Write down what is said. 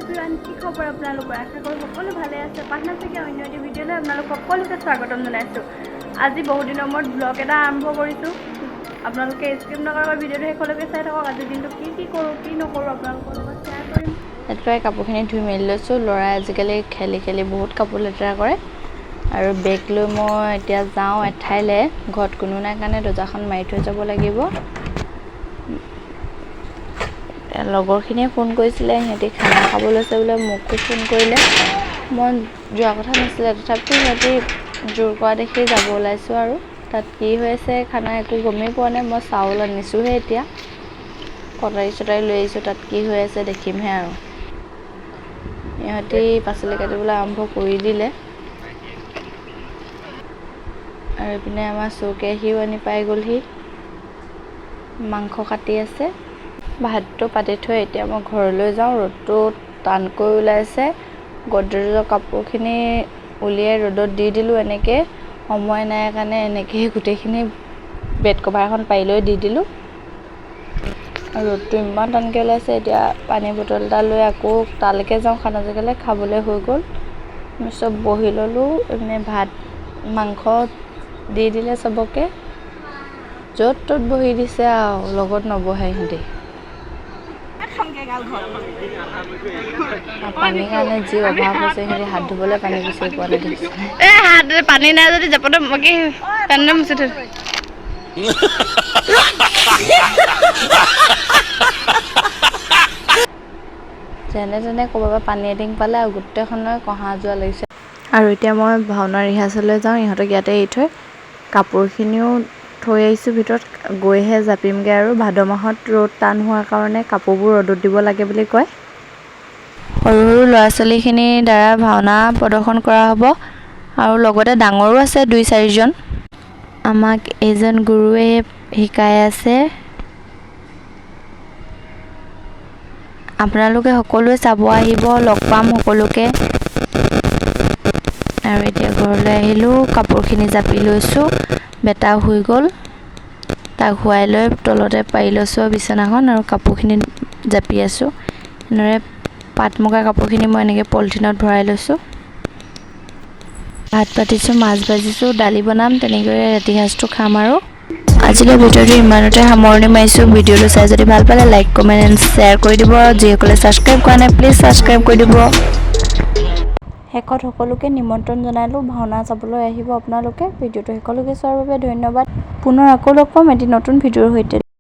Everyone, কি খবৰ আপোনালোকৰ? আশা কৰোঁ সকলো ভালে আছে। পাটনা থেকে অন্য এটি ভিডিঅ'লৈ আপোনালোক সকলোকে স্বাগতম জনাইছোঁ। আজি বহুত দিনৰ মূৰত ব্লগ এটা আৰম্ভ কৰিছোঁ। আপোনালোকে স্কিপ নকৰাকৈ ভিডিঅ'টো শেষলৈকে চাই থাকক। আজিৰ দিনটো কি কৰোঁ কি নকৰোঁ আপোনালোকৰ লগত শ্বেয়াৰ কৰিম। ৰাতিপুৱাই কাপোৰখিনি ধুই মেলি লৈছোঁ। ল'ৰাই আজিকালি খেলি খেলি বহুত কাপোৰ লেতেৰা কৰে আৰু বেগ লৈ মই এতিয়া যাওঁ এঠাইলৈ। ঘৰত কোনো নাই কাৰণে দৰ্জাখন মাৰি থৈ যাব লাগিব। লগৰখিনিয়ে ফোন কৰিছিলে, সিহঁতি খানা খাব লৈছে বোলে। মোকো ফোন কৰিলে, মই যোৱা কথা নাছিলে, তথাপিতো সিহঁতি জোৰ কৰা দেখি যাব ওলাইছোঁ। আৰু তাত কি হৈ আছে খানা একো গমেই পোৱা নাই। মই চাউল আনিছোঁহে এতিয়া, কটাৰী চটাৰী লৈ আহিছোঁ। তাত কি হৈ আছে দেখিমহে। আৰু ইহঁতি পাচলি কাটিবলৈ আৰম্ভ কৰি দিলে। আৰু এইপিনে আমাৰ চৌকেৰাহীও আনি পাই গ'লহি, মাংস কাটি আছে। ভাতটো পাতি থৈ এতিয়া মই ঘৰলৈ যাওঁ। ৰ'দটো টানকৈ ওলাইছে। গডৰেজৰ কাপোৰখিনি উলিয়াই ৰ'দত দি দিলোঁ। এনেকৈ সময় নাই কাৰণে এনেকৈ গোটেইখিনি বেড কভাৰ এখন পাৰি লৈ দি দিলোঁ। ৰ'দটো ইমান টানকৈ ওলাইছে। এতিয়া পানী বটল এটা লৈ আকৌ তালৈকে যাওঁ, খানা জেগালৈ। খাবলৈ হৈ গ'ল, আমি চব বহি ল'লোঁ। এপিনে ভাত মাংস দি দিলে চবকে, য'ত ত'ত বহি দিছে আৰু লগত নবহে সিহঁতি। পানীৰ কাৰণে যি অভাৱ হৈছে, সিহঁতি হাত ধুবলৈ পানী বিচাৰি পোৱা নাই দেখিছে। হাত পানী নাই যদি জাপতে কি পানী মুচি থৈ যেনে তেনে ক'ৰবাৰ পৰা পানী এটিং পালে আৰু গোটেইখনলৈ কহা যোৱা লাগিছে। আৰু এতিয়া মই ভাওনা ৰিহাৰ্চেললৈ যাওঁ। ইহঁতক ইয়াতে এৰি থৈ কাপোৰখিনিও থৈ আহিছোঁ ভিতৰত, গৈহে জাপিমগৈ। আৰু ভাদ মাহত ৰ'দ টান হোৱাৰ কাৰণে কাপোৰবোৰ ৰ'দত দিব লাগে বুলি কয়। সৰু সৰু ল'ৰা ছোৱালীখিনিৰ দ্বাৰা ভাওনা প্ৰদৰ্শন কৰা হ'ব, আৰু লগতে ডাঙৰো আছে 2-4জন। আমাক এজন গুৰুৱে শিকাই আছে। আপোনালোকে সকলোৱে চাব আহিব, লগ পাম সকলোকে। আৰু এতিয়া ঘৰলৈ আহিলোঁ, কাপোৰখিনি জাপি লৈছোঁ। বেটা শুই গ'ল, তাক শুৱাই লৈ তলতে পাৰি লৈছোঁ বিচনাখন, আৰু কাপোৰখিনি জাপি আছোঁ। এনেদৰে পাট মুগা কাপোৰখিনি মই এনেকৈ পলিথিনত ভৰাই লৈছোঁ। ভাত পাতিছোঁ, মাছ ভাজিছোঁ, দালি বনাম, তেনেকৈ ৰাতি সাঁজটো খাম। আৰু আজিলৈ ভিডিঅ'টো ইমানতে সামৰণি মাৰিছোঁ। ভিডিঅ'টো চাই যদি ভাল পালে লাইক কমেণ্ট এণ্ড শ্বেয়াৰ কৰি দিব। যিসকলে ছাবস্ক্ৰাইব কৰা নাই প্লিজ ছাবস্ক্ৰাইব কৰি দিব। শেষত সকলোকে নিমন্ত্ৰণ জনালোঁ, ভাওনা চাবলৈ আহিব আপোনালোকে। ভিডিঅ'টো শেষলৈকে চোৱাৰ বাবে ধন্যবাদ। পুনৰ আকৌ লগ পাম এটি নতুন ভিডিঅ'ৰ সৈতে।